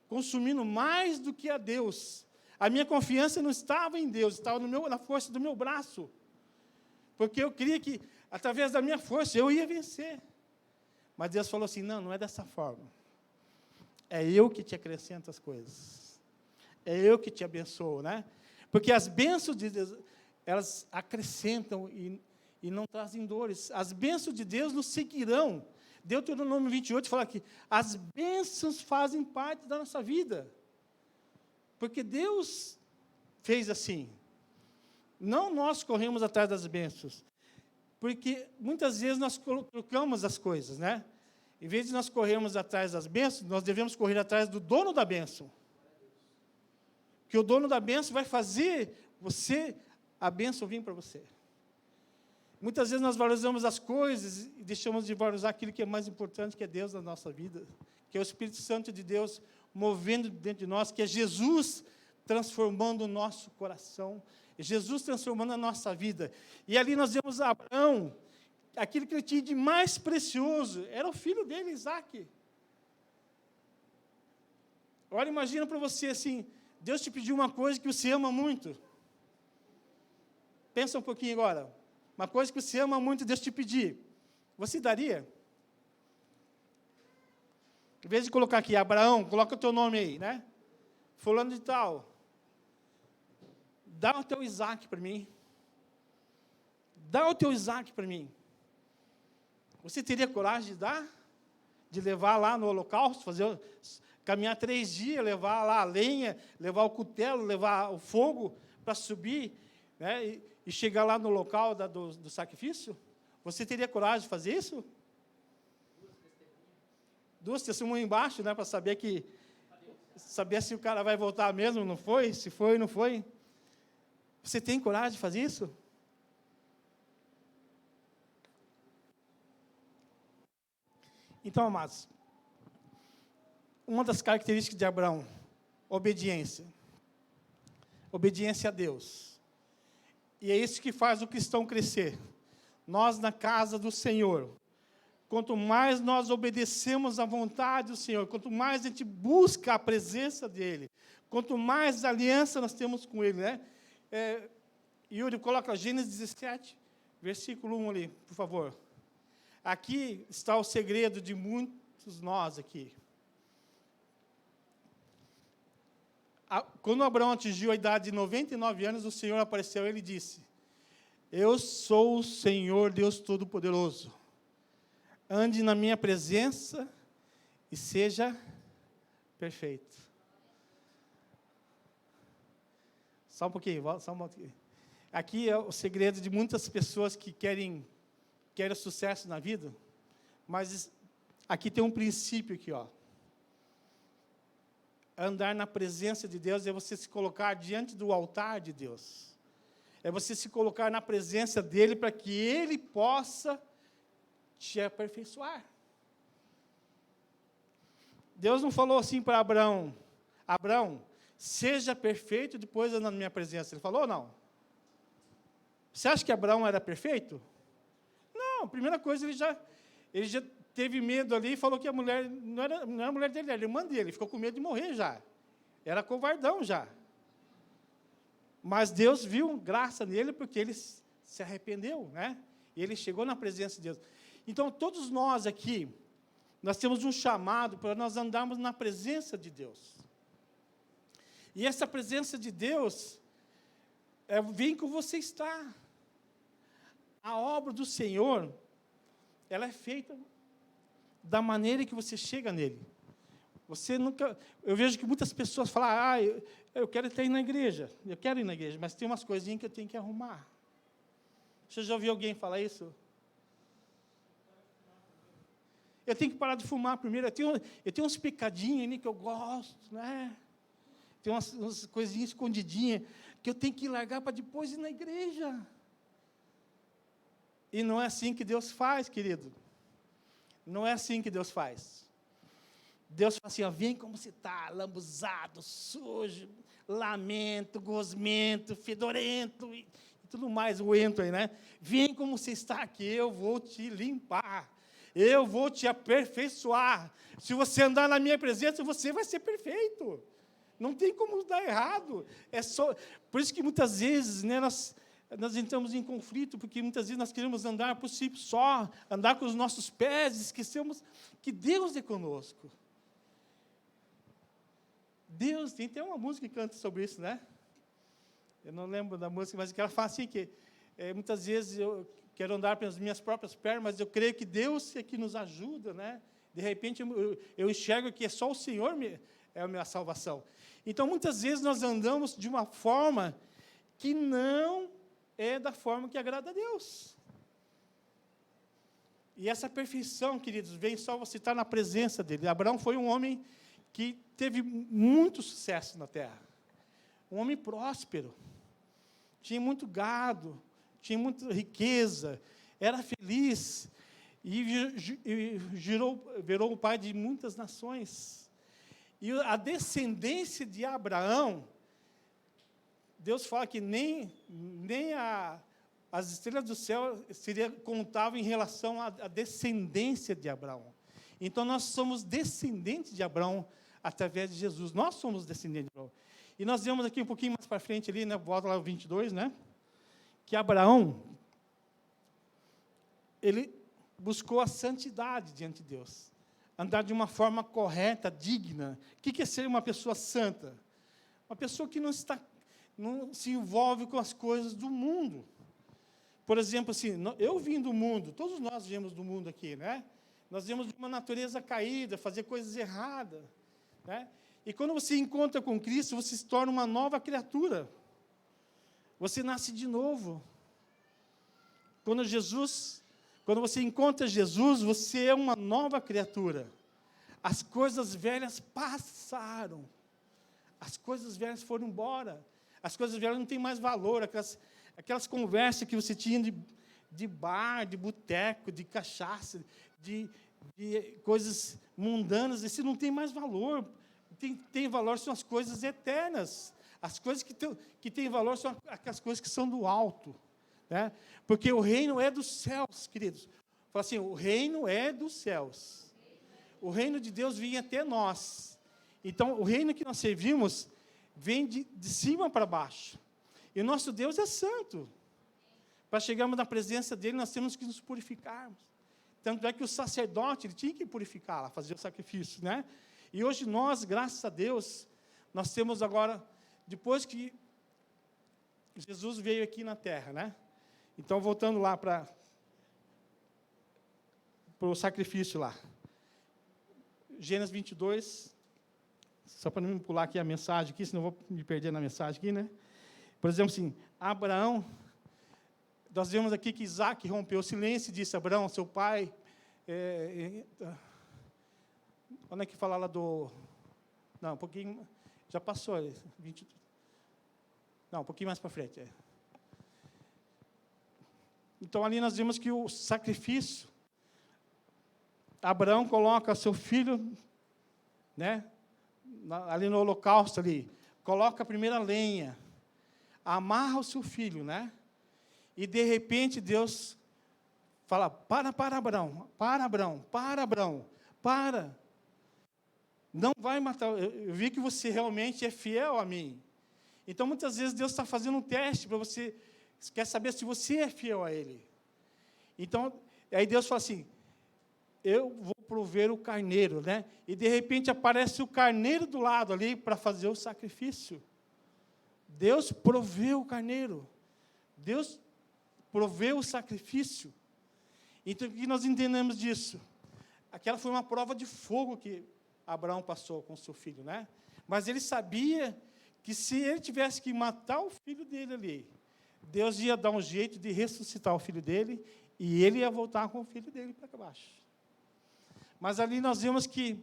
S1: consumindo mais do que a Deus. A minha confiança não estava em Deus, estava na força do meu braço. Porque eu queria que, através da minha força, eu ia vencer. Mas Deus falou assim, não é dessa forma. É eu que te acrescento as coisas. É eu que te abençoo, né? Porque as bênçãos de Deus, elas acrescentam e não trazem dores. As bênçãos de Deus nos seguirão. Deuteronômio 28 fala que as bênçãos fazem parte da nossa vida. Porque Deus fez assim. Não nós corremos atrás das bênçãos. Porque muitas vezes nós trocamos as coisas, né? Em vez de nós corrermos atrás das bênçãos, nós devemos correr atrás do dono da bênção. Que o dono da bênção vai fazer a bênção vir para você. Muitas vezes nós valorizamos as coisas e deixamos de valorizar aquilo que é mais importante, que é Deus na nossa vida, que é o Espírito Santo de Deus movendo dentro de nós, que é Jesus transformando o nosso coração, Jesus transformando a nossa vida. E ali nós vemos Abraão, aquilo que ele tinha de mais precioso, era o filho dele, Isaque. Olha, imagina para você assim, Deus te pediu uma coisa que você ama muito. Pensa um pouquinho agora. Uma coisa que você ama muito, Deus te pedir. Você daria? Em vez de colocar aqui, Abraão, coloca o teu nome aí, né? Fulano de tal. Dá o teu Isaque para mim. Dá o teu Isaque para mim. Você teria coragem de dar? De levar lá no holocausto, caminhar 3 dias, levar lá a lenha, levar o cutelo, levar o fogo para subir, né, e chegar lá no local do sacrifício? Você teria coragem de fazer isso? 2 testemunhas embaixo, né, para saber se o cara vai voltar mesmo, não foi? Se foi, não foi? Você tem coragem de fazer isso? Então, amados, uma das características de Abraão, obediência. Obediência a Deus. E é isso que faz o cristão crescer. Nós, na casa do Senhor, quanto mais nós obedecemos à vontade do Senhor, quanto mais a gente busca a presença dEle, quanto mais aliança nós temos com Ele, né? Yuri, coloca Gênesis 17, versículo 1 ali, por favor. Aqui está o segredo de muitos nós aqui. Quando Abraão atingiu a idade de 99 anos, o Senhor apareceu e ele disse, eu sou o Senhor Deus Todo-Poderoso. Ande na minha presença e seja perfeito. Só um pouquinho. Aqui é o segredo de muitas pessoas que querem sucesso na vida, mas aqui tem um princípio aqui, ó. Andar na presença de Deus é você se colocar diante do altar de Deus. É você se colocar na presença dEle para que Ele possa te aperfeiçoar. Deus não falou assim para Abraão, Abraão, seja perfeito, depois anda na minha presença. Ele falou ou não? Você acha que Abraão era perfeito? Não, a primeira coisa, ele já teve medo ali e falou que a mulher, não era a mulher dele, era a irmã dele, ficou com medo de morrer já. Era covardão já. Mas Deus viu graça nele porque ele se arrependeu, né? E ele chegou na presença de Deus. Então, todos nós aqui, nós temos um chamado para nós andarmos na presença de Deus. E essa presença de Deus vem com você está. A obra do Senhor, ela é feita da maneira que você chega nele. Você nunca... Eu vejo que muitas pessoas falam, eu quero ir na igreja, mas tem umas coisinhas que eu tenho que arrumar. Você já ouviu alguém falar isso? Eu tenho que parar de fumar primeiro. Eu tenho uns pecadinhos ali que eu gosto, né? Tem umas coisinhas escondidinhas que eu tenho que largar para depois ir na igreja. E não é assim que Deus faz, querido. Não é assim que Deus faz. Deus fala assim, ó, vem como você está, lambuzado, sujo, lamento, gosmento, fedorento e tudo mais, oento aí, né? Vem como você está aqui, eu vou te limpar. Eu vou te aperfeiçoar. Se você andar na minha presença, você vai ser perfeito. Não tem como dar errado. É só, por isso que muitas vezes, né, nós entramos em conflito, porque muitas vezes nós queremos andar por si só, andar com os nossos pés, esquecemos que Deus é conosco. Deus, tem até uma música que canta sobre isso, né? Eu não lembro da música, mas que ela fala assim, que muitas vezes eu quero andar pelas minhas próprias pernas, mas eu creio que Deus é que nos ajuda, né? De repente, eu enxergo que é só o Senhor é a minha salvação. Então, muitas vezes, nós andamos de uma forma que não é da forma que agrada a Deus. E essa perfeição, queridos, vem só você estar na presença dele. Abraão foi um homem que teve muito sucesso na terra. Um homem próspero. Tinha muito gado, tinha muita riqueza, era feliz, e virou o pai de muitas nações. E a descendência de Abraão, Deus fala que nem as estrelas do céu contavam em relação à descendência de Abraão. Então, nós somos descendentes de Abraão através de Jesus. Nós somos descendentes de Abraão. E nós vemos aqui um pouquinho mais para frente, ali, né, volta lá ao 22, né, que Abraão, ele buscou a santidade diante de Deus. Andar de uma forma correta, digna. O que é ser uma pessoa santa? Uma pessoa que não se envolve com as coisas do mundo. Por exemplo, assim, eu vim do mundo, todos nós viemos do mundo aqui, né? Nós viemos de uma natureza caída, fazer coisas erradas, né? E quando você encontra com Cristo, você se torna uma nova criatura. Você nasce de novo. Quando você encontra Jesus, você é uma nova criatura. As coisas velhas passaram. As coisas velhas foram embora. As coisas velhas não têm mais valor. Aquelas conversas que você tinha de bar, de boteco, de cachaça, de coisas mundanas, isso não tem mais valor. Tem valor são as coisas eternas. As coisas que têm valor são aquelas coisas que são do alto. Né? Porque o reino é dos céus, queridos. Fala assim, o reino é dos céus. O reino de Deus vem até nós. Então, o reino que nós servimos vem de cima para baixo. E o nosso Deus é santo. Para chegarmos na presença dele, nós temos que nos purificarmos. Tanto é que o sacerdote, ele tinha que purificar lá, fazer o sacrifício, né? E hoje nós, graças a Deus, nós temos agora, depois que Jesus veio aqui na terra, né? Então, voltando lá para o sacrifício lá. Gênesis 22, só para não pular aqui a mensagem, aqui, senão eu vou me perder na mensagem aqui, né? Por exemplo, assim, Abraão, nós vemos aqui que Isaac rompeu o silêncio e disse, Abraão, seu pai, onde é que fala lá do... Não, um pouquinho, já passou, 20, não, um pouquinho mais para frente. Então, ali nós vemos que o sacrifício, Abraão coloca seu filho, né, ali no holocausto, ali, coloca a primeira lenha, amarra o seu filho, né, e de repente Deus fala, para Abraão, não vai matar, eu vi que você realmente é fiel a mim. Então, muitas vezes, Deus está fazendo um teste para você, quer saber se você é fiel a Ele. Então, aí Deus fala assim, eu vou prover o carneiro, né? E, de repente, aparece o carneiro do lado ali para fazer o sacrifício. Deus proveu o carneiro. Deus proveu o sacrifício. Então, o que nós entendemos disso? Aquela foi uma prova de fogo que Abraão passou com seu filho, né? Mas ele sabia que se ele tivesse que matar o filho dele ali, Deus ia dar um jeito de ressuscitar o filho dele e ele ia voltar com o filho dele para baixo. Mas ali nós vemos que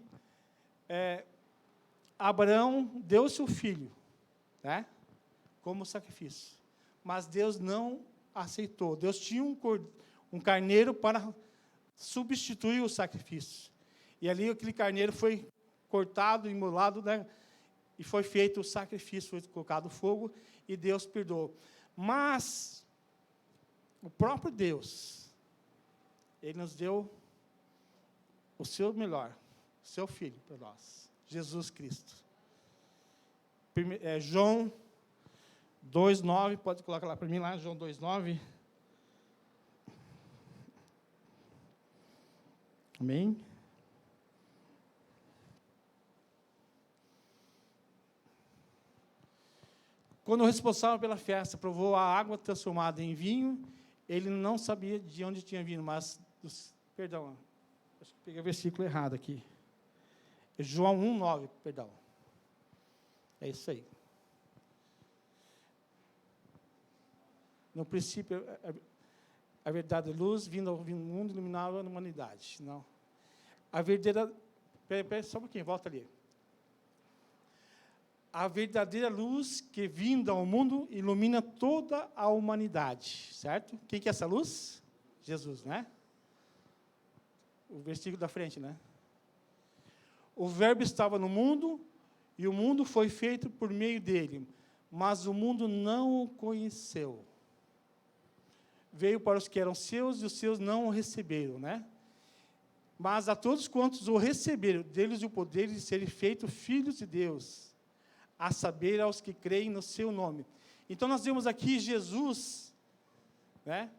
S1: Abraão deu seu filho, né, como sacrifício. Mas Deus não aceitou. Deus tinha um carneiro para substituir o sacrifício. E ali aquele carneiro foi cortado, imolado, né, e foi feito o sacrifício, foi colocado fogo, e Deus perdoou. Mas o próprio Deus, Ele nos deu o seu melhor, o seu Filho para nós, Jesus Cristo. João 2,9, pode colocar lá para mim, lá, João 2,9. Amém? Quando o responsável pela festa provou a água transformada em vinho, ele não sabia de onde tinha vindo, mas... Perdão, acho que peguei o versículo errado aqui. João 1,9, perdão. É isso aí. No princípio, a verdadeira luz, vindo ao mundo, iluminava a humanidade. Não. A verdadeira... Peraí, só um pouquinho, volta ali. A verdadeira luz que vinda ao mundo ilumina toda a humanidade, certo? Quem que é essa luz? Jesus, né? O versículo da frente, né? O verbo estava no mundo, e o mundo foi feito por meio dele, mas o mundo não o conheceu. Veio para os que eram seus, e os seus não o receberam, né? Mas a todos quantos o receberam, deles o poder de serem feitos filhos de Deus, a saber, aos que creem no seu nome. Então, nós vemos aqui Jesus, né,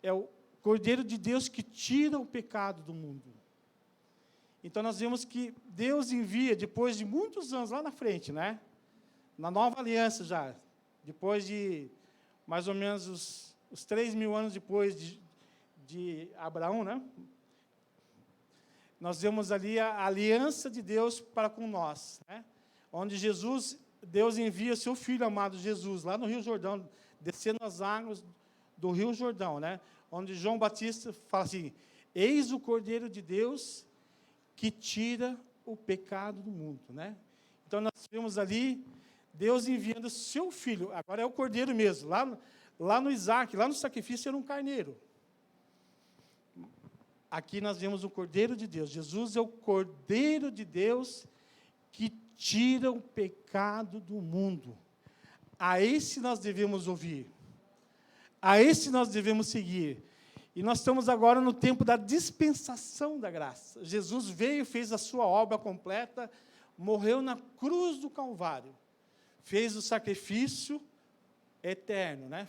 S1: é o Cordeiro de Deus que tira o pecado do mundo. Então, nós vemos que Deus envia, depois de muitos anos lá na frente, né, na nova aliança já, depois de mais ou menos os 3.000 anos depois de Abraão, né, nós vemos ali a aliança de Deus para com nós, né, onde Deus envia seu Filho amado Jesus, lá no Rio Jordão, descendo as águas do Rio Jordão, né? Onde João Batista fala assim, eis o Cordeiro de Deus que tira o pecado do mundo, né? Então, nós vemos ali, Deus enviando seu Filho, agora é o Cordeiro mesmo, lá no Isaac, lá no sacrifício era um carneiro. Aqui nós vemos o Cordeiro de Deus, Jesus é o Cordeiro de Deus que tira o pecado do mundo. A esse nós devemos ouvir. A esse nós devemos seguir. E nós estamos agora no tempo da dispensação da graça. Jesus veio, fez a sua obra completa, morreu na cruz do Calvário, fez o sacrifício eterno, né?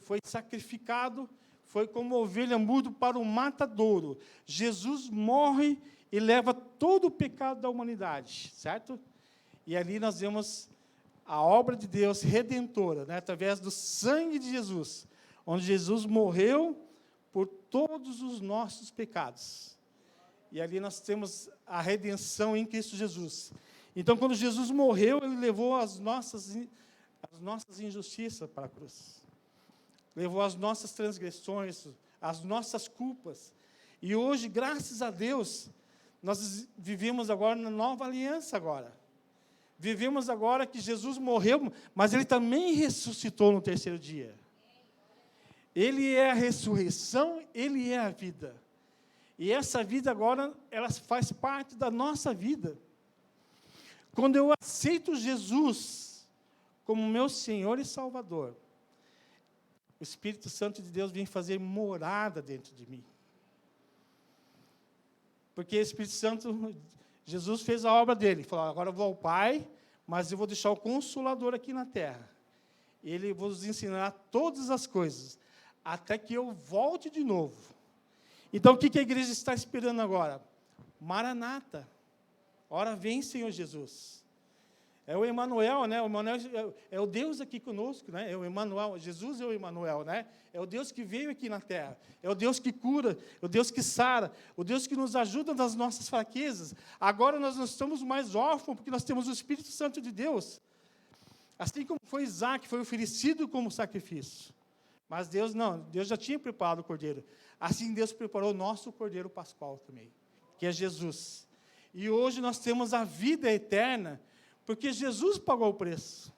S1: Foi sacrificado, foi como ovelha muda para o matadouro. Jesus morre e leva todo o pecado da humanidade, certo? E ali nós vemos a obra de Deus redentora, né, através do sangue de Jesus, onde Jesus morreu por todos os nossos pecados. E ali nós temos a redenção em Cristo Jesus. Então, quando Jesus morreu, Ele levou as nossas injustiças para a cruz. Levou as nossas transgressões, as nossas culpas. E hoje, graças a Deus, nós vivemos agora na nova aliança agora. Vivemos agora que Jesus morreu, mas Ele também ressuscitou no terceiro dia. Ele é a ressurreição, Ele é a vida. E essa vida agora, ela faz parte da nossa vida. Quando eu aceito Jesus como meu Senhor e Salvador, o Espírito Santo de Deus vem fazer morada dentro de mim. Porque o Espírito Santo, Jesus fez a obra dele, falou, agora eu vou ao Pai, mas eu vou deixar o Consolador aqui na terra. Ele vos ensinará todas as coisas, até que eu volte de novo. Então, o que a igreja está esperando agora? Maranata. Ora vem, Senhor Jesus. É o Emanuel, né? O Emanuel é o Deus aqui conosco, né? É o Emanuel, Jesus é o Emanuel, né? É o Deus que veio aqui na terra. É o Deus que cura, é o Deus que sara, o Deus que nos ajuda nas nossas fraquezas. Agora nós não estamos mais órfãos, porque nós temos o Espírito Santo de Deus. Assim como foi Isaac, foi oferecido como sacrifício. Mas Deus não, Deus já tinha preparado o cordeiro. Assim Deus preparou o nosso cordeiro pascual também. que é Jesus. E hoje nós temos a vida eterna, porque Jesus pagou o preço.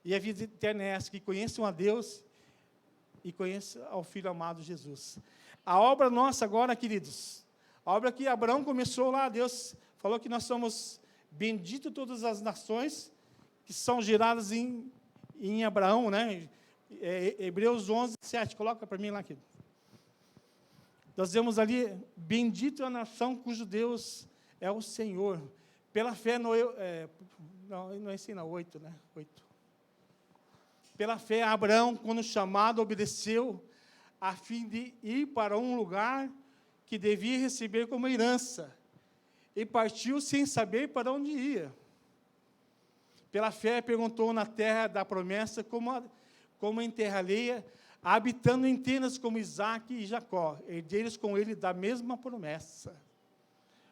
S1: E a vida eterna é essa, que conheçam a Deus e conheçam ao Filho amado Jesus. A obra nossa agora, queridos, a obra que Abraão começou lá, Deus falou que nós somos benditos todas as nações que são geradas em Abraão, né? Hebreus 11, 7, coloca para mim lá, querido. Nós vemos ali, bendito é a nação cujo Deus é o Senhor. Pela fé, não é assim, não, 8, né? 8. Pela fé, Abraão, quando chamado, obedeceu, a fim de ir para um lugar que devia receber como herança, e partiu sem saber para onde ia. Pela fé, perguntou na terra da promessa, como em terra alheia, habitando em tendas como Isaque e Jacó, herdeiros com ele da mesma promessa.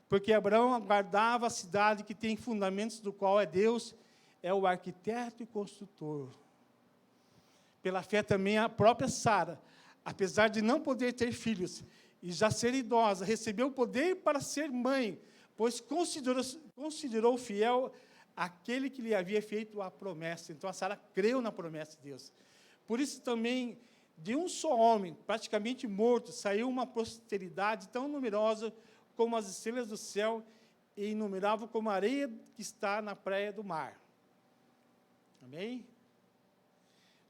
S1: Porque Abraão aguardava a cidade que tem fundamentos, do qual é Deus, é o arquiteto e construtor. Pela fé também a própria Sara, apesar de não poder ter filhos, e já ser idosa, recebeu o poder para ser mãe, pois considerou fiel aquele que lhe havia feito a promessa. Então a Sara creu na promessa de Deus. Por isso também, de um só homem, praticamente morto, saiu uma posteridade tão numerosa como as estrelas do céu, e inumerável como a areia que está na praia do mar. Amém?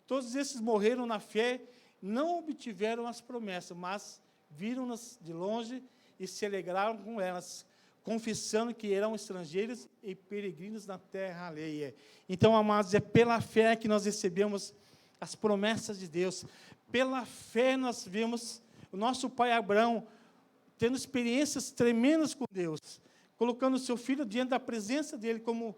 S1: Todos esses morreram na fé, não obtiveram as promessas, mas viram-nas de longe e se alegraram com elas, confessando que eram estrangeiros e peregrinos na terra alheia. Então, amados, é pela fé que nós recebemos as promessas de Deus. Pela fé nós vemos o nosso pai Abraão tendo experiências tremendas com Deus, colocando o seu filho diante da presença dele como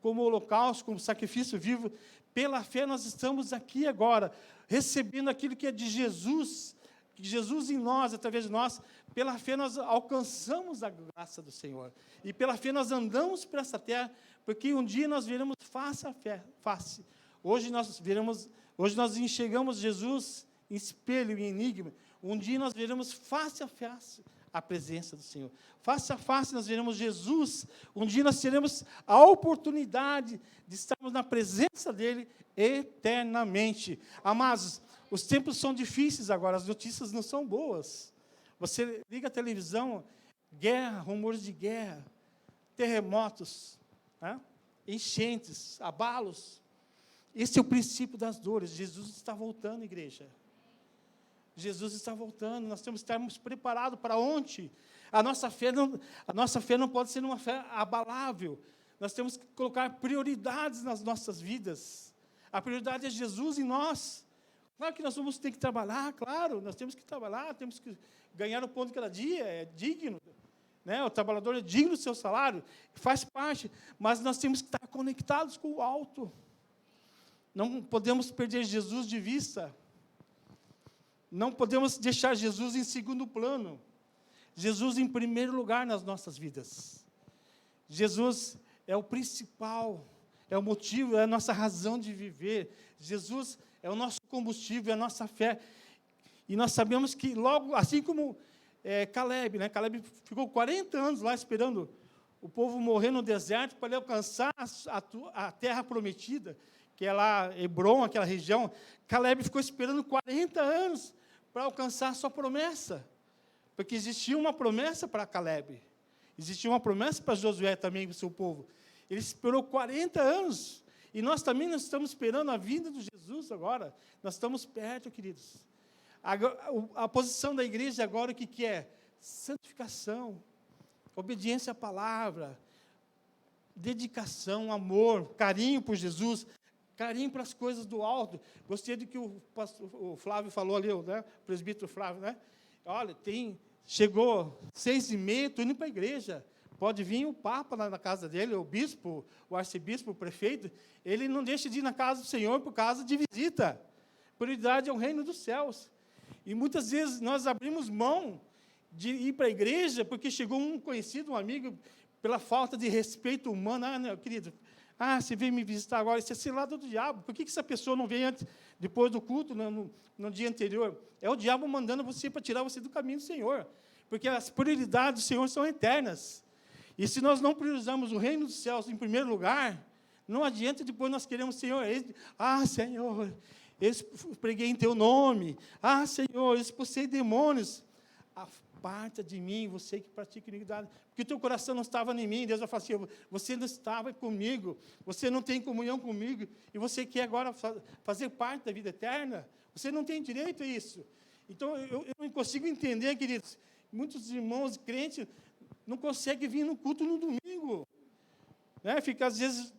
S1: holocausto, como sacrifício vivo. Pela fé nós estamos aqui agora, recebendo aquilo que é de Jesus, que Jesus em nós, através de nós. Pela fé nós alcançamos a graça do Senhor, e pela fé nós andamos por essa terra, porque um dia nós veremos face a face. Hoje nós enxergamos Jesus em espelho e enigma. Um dia nós veremos face a face a presença do Senhor. Face a face nós veremos Jesus. Um dia nós teremos a oportunidade de estarmos na presença dEle eternamente. Amados, os tempos são difíceis agora, as notícias não são boas. Você liga a televisão, guerra, rumores de guerra, terremotos, né? Enchentes, abalos. Esse é o princípio das dores. Jesus está voltando, igreja. Jesus está voltando, nós temos que estarmos preparados para onde? A nossa fé não pode ser uma fé abalável. Nós temos que colocar prioridades nas nossas vidas. A prioridade é Jesus em nós. Claro que nós vamos ter que trabalhar, claro, nós temos que trabalhar, temos que ganhar o pão de cada dia, é digno, né? O trabalhador é digno do seu salário, faz parte, mas nós temos que estar conectados com o alto. Não podemos perder Jesus de vista. Não podemos deixar Jesus em segundo plano. Jesus em primeiro lugar nas nossas vidas. Jesus é o principal, é o motivo, é a nossa razão de viver. Jesus é o nosso combustível, é a nossa fé. E nós sabemos que logo, assim como Caleb, né? Caleb ficou 40 anos lá esperando o povo morrer no deserto para ele alcançar a terra prometida, que é lá Hebron, aquela região. Caleb ficou esperando 40 anos para alcançar a sua promessa, porque existia uma promessa para Caleb, existia uma promessa para Josué também, para o seu povo. Ele esperou 40 anos, e nós também não estamos esperando a vinda de Jesus agora, nós estamos perto, queridos. A posição da igreja agora, o que é? Santificação, obediência à palavra, dedicação, amor, carinho por Jesus, carinho para as coisas do alto. Gostei do que o Flávio falou ali, né? O presbítero Flávio, né? Olha, chegou 6h30, estou indo para a igreja. Pode vir o Papa lá na casa dele, o bispo, o arcebispo, o prefeito. Ele não deixa de ir na casa do Senhor por causa de visita. Prioridade é o reino dos céus. E muitas vezes nós abrimos mão de ir para a igreja porque chegou um conhecido, um amigo, pela falta de respeito humano. Ah, não, querido, você veio me visitar agora, isso é cilada do diabo. Por que essa pessoa não veio antes, depois do culto, no dia anterior? É o diabo mandando você para tirar você do caminho do Senhor. Porque as prioridades do Senhor são eternas. E se nós não priorizamos o reino dos céus em primeiro lugar, não adianta depois nós queremos, Senhor, Senhor, eu preguei em teu nome. Senhor, eu expulsei demônios. Aparta de mim, você que pratica iniquidade. Porque o teu coração não estava em mim. Deus vai falar assim, você não estava comigo, você não tem comunhão comigo, e você quer agora fazer parte da vida eterna? Você não tem direito a isso. Então, eu não consigo entender, queridos, muitos irmãos crentes não conseguem vir no culto no domingo. Né? Fica, às vezes,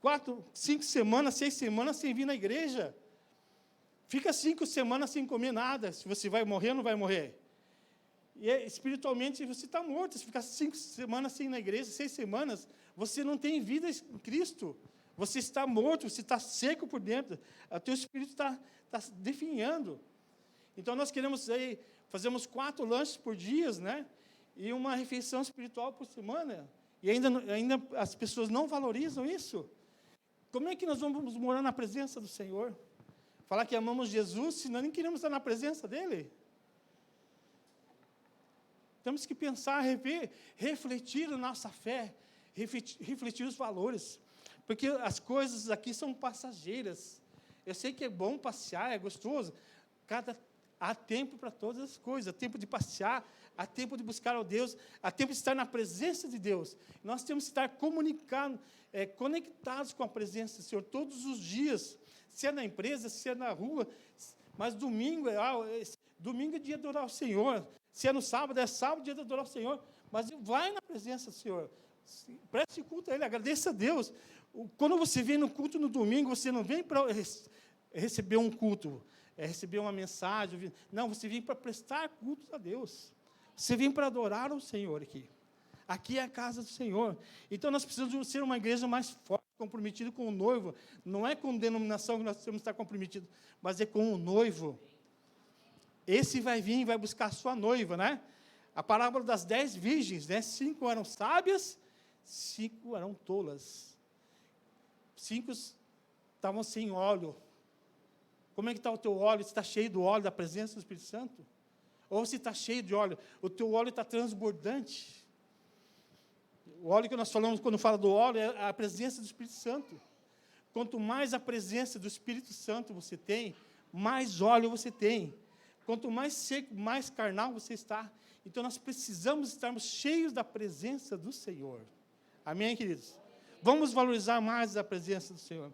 S1: 4, 5 semanas, 6 semanas sem vir na igreja. Fica 5 semanas sem comer nada, se você vai morrer ou não vai morrer. E espiritualmente você está morto. Se ficar 5 semanas sem ir na igreja, 6 semanas, você não tem vida em Cristo. Você está morto, você está seco por dentro. O teu espírito está definhando. Então, nós queremos aí, fazemos 4 lanches por dia, né? E uma refeição espiritual por semana. E ainda as pessoas não valorizam isso. Como é que nós vamos morar na presença do Senhor? Falar que amamos Jesus, se nós nem queremos estar na presença dEle? Temos que pensar, rever, refletir a nossa fé, refletir os valores. Porque as coisas aqui são passageiras. Eu sei que é bom passear, é gostoso. Há tempo para todas as coisas. Há tempo de passear, há tempo de buscar ao Deus, há tempo de estar na presença de Deus. Nós temos que estar conectados com a presença do Senhor todos os dias. Se é na empresa, se é na rua. Mas domingo domingo é dia de adorar ao Senhor. Se é no sábado, dia de adorar ao Senhor. Mas vai na presença do Senhor. Preste culto a Ele, agradeça a Deus. Quando você vem no culto no domingo, você não vem para receber um culto, receber uma mensagem. Não, você vem para prestar culto a Deus. Você vem para adorar ao Senhor aqui. Aqui é a casa do Senhor. Então, nós precisamos ser uma igreja mais forte, comprometida com o noivo. Não é com denominação que nós temos que estar comprometidos, mas é com o noivo. Esse vai vir e vai buscar a sua noiva, né? A parábola das 10 virgens, né? 5 eram sábias, 5 eram tolas. 5 estavam sem óleo. Como é que está o teu óleo? Você está cheio do óleo da presença do Espírito Santo? Ou se está cheio de óleo, o teu óleo está transbordante. O óleo que nós falamos quando fala do óleo é a presença do Espírito Santo. Quanto mais a presença do Espírito Santo você tem, mais óleo você tem. Quanto mais seco, mais carnal você está. Então, nós precisamos estarmos cheios da presença do Senhor. Amém, queridos? Vamos valorizar mais a presença do Senhor.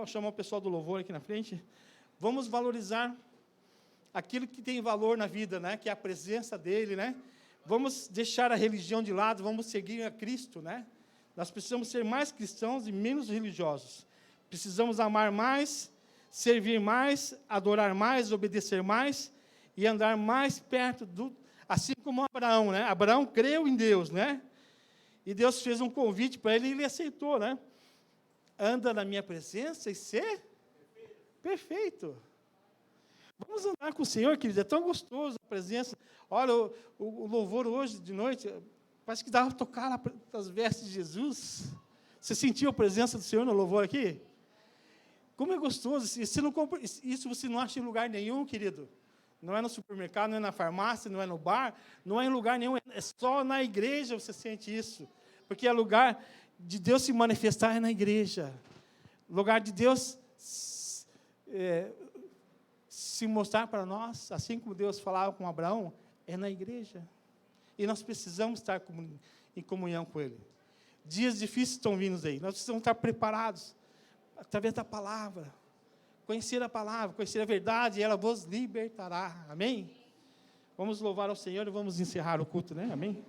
S1: Chamar o pessoal do louvor aqui na frente. Vamos valorizar aquilo que tem valor na vida, né? Que é a presença dEle, né? Vamos deixar a religião de lado, vamos seguir a Cristo, né? Nós precisamos ser mais cristãos e menos religiosos. Precisamos amar mais, servir mais, adorar mais, obedecer mais e andar mais perto assim como Abraão, né? Abraão creu em Deus, né? E Deus fez um convite para ele e ele aceitou, né? Anda na minha presença e ser perfeito. Vamos andar com o Senhor, queridos, é tão gostoso a presença. Olha, o louvor hoje de noite, parece que dava para tocar nas vestes de Jesus. Você sentiu a presença do Senhor no louvor aqui? Como é gostoso. Isso você não acha em lugar nenhum, querido. Não é no supermercado, não é na farmácia, não é no bar, não é em lugar nenhum. É só na igreja você sente isso. Porque é lugar de Deus se manifestar é na igreja. Lugar de Deus se mostrar para nós, assim como Deus falava com Abraão, é na igreja. E nós precisamos estar em comunhão com Ele. Dias difíceis estão vindo aí. Nós precisamos estar preparados através da palavra. Conhecer a palavra, conhecer a verdade, e ela vos libertará. Amém? Vamos louvar ao Senhor e vamos encerrar o culto, né? Amém?